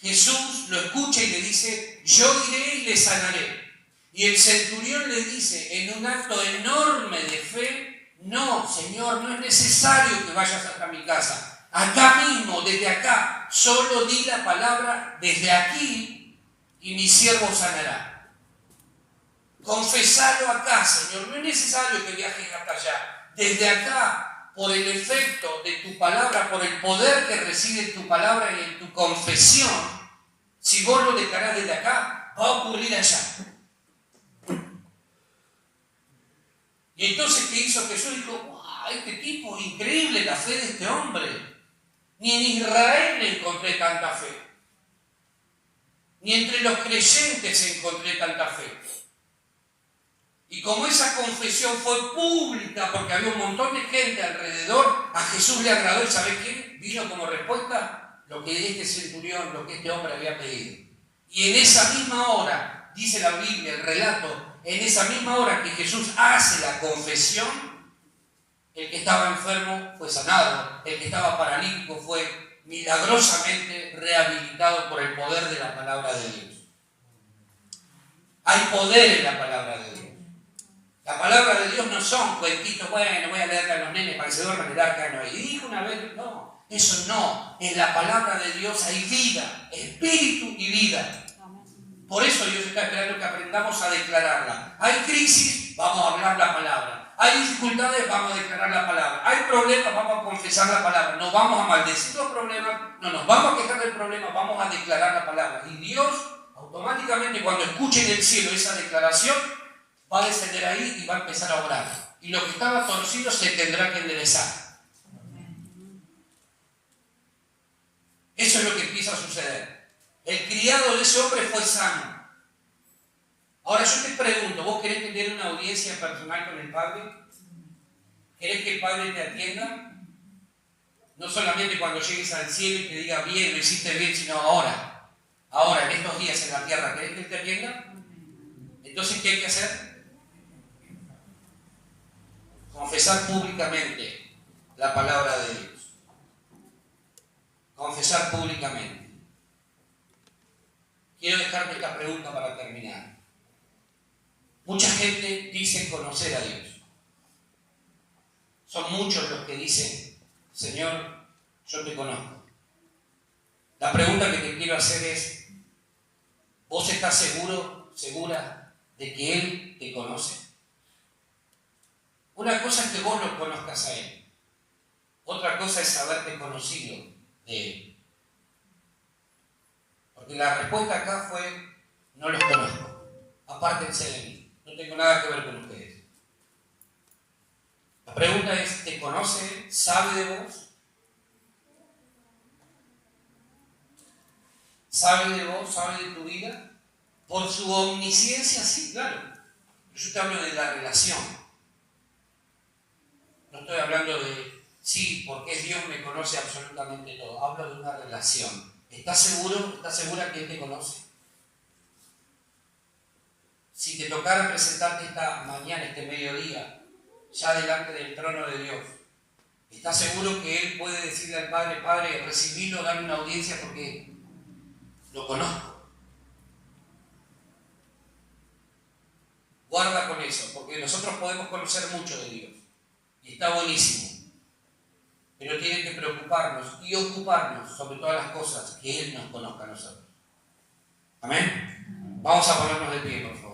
Jesús lo escucha y le dice, yo iré y le sanaré. Y el centurión le dice, en un acto enorme de fe, no, Señor, no es necesario que vayas hasta mi casa. Acá mismo, desde acá, solo di la palabra desde aquí y mi siervo sanará. Confesalo acá, Señor, no es necesario que viajes hasta allá. Desde acá, por el efecto de tu palabra, por el poder que reside en tu palabra y en tu confesión, si vos lo declarás desde acá, va a ocurrir allá. Y entonces, ¿qué hizo Jesús? Dijo, wow, este tipo, increíble la fe de este hombre. Ni en Israel le encontré tanta fe. Ni entre los creyentes encontré tanta fe. Y como esa confesión fue pública, porque había un montón de gente alrededor, a Jesús le agradó. ¿Y sabés qué? Vino como respuesta lo que este centurión, lo que este hombre había pedido. Y en esa misma hora, dice la Biblia, el relato, en esa misma hora que Jesús hace la confesión, el que estaba enfermo fue sanado, el que estaba paralítico fue milagrosamente rehabilitado por el poder de la palabra de Dios. Hay poder en la palabra de Dios. La palabra de Dios no son cuentitos, bueno, voy a leerle a los nenes para que se duerman el arca de Noé. Y dijo una vez, no, eso no. En la palabra de Dios hay vida, espíritu y vida. Por eso Dios está esperando que aprendamos a declararla. Hay crisis, vamos a hablar la palabra. Hay dificultades, vamos a declarar la palabra. Hay problemas, vamos a confesar la palabra. No vamos a maldecir los problemas, no nos vamos a quejar del problema, vamos a declarar la palabra. Y Dios, automáticamente, cuando escuche del cielo esa declaración, va a descender ahí y va a empezar a orar. Y lo que estaba torcido se tendrá que enderezar. Eso es lo que empieza a suceder. El criado de ese hombre fue sano. Ahora yo te pregunto, ¿vos querés tener una audiencia personal con el Padre? ¿Querés que el Padre te atienda? No solamente cuando llegues al cielo y te diga bien, lo hiciste bien, sino ahora, en estos días en la tierra, ¿querés que Él te atienda? Entonces, ¿qué hay que hacer? Confesar públicamente la palabra de Dios. Confesar públicamente. Quiero dejarte esta pregunta para terminar. Mucha gente dice conocer a Dios. Son muchos los que dicen, Señor, yo te conozco. La pregunta que te quiero hacer es, ¿vos estás segura de que Él te conoce? Una cosa es que vos lo conozcas a Él. Otra cosa es haberte conocido de Él. Porque la respuesta acá fue, no los conozco. Apártense de mí. No tengo nada que ver con ustedes. La pregunta es, ¿te conoce? ¿Sabe de vos? ¿Sabe de vos? ¿Sabe de tu vida? Por su omnisciencia, sí, claro. Yo te hablo de la relación. No estoy hablando de, sí, porque es Dios, me conoce absolutamente todo. Hablo de una relación. ¿Estás seguro? ¿Estás segura que Él te conoce? Si te tocara presentarte esta mañana, este mediodía, ya delante del trono de Dios, ¿estás seguro que Él puede decirle al Padre, Padre, recibirlo, darle una audiencia porque lo conozco? Guarda con eso, porque nosotros podemos conocer mucho de Dios y está buenísimo, pero tiene que preocuparnos y ocuparnos sobre todas las cosas que Él nos conozca a nosotros. Amén. Vamos a ponernos de pie, por favor.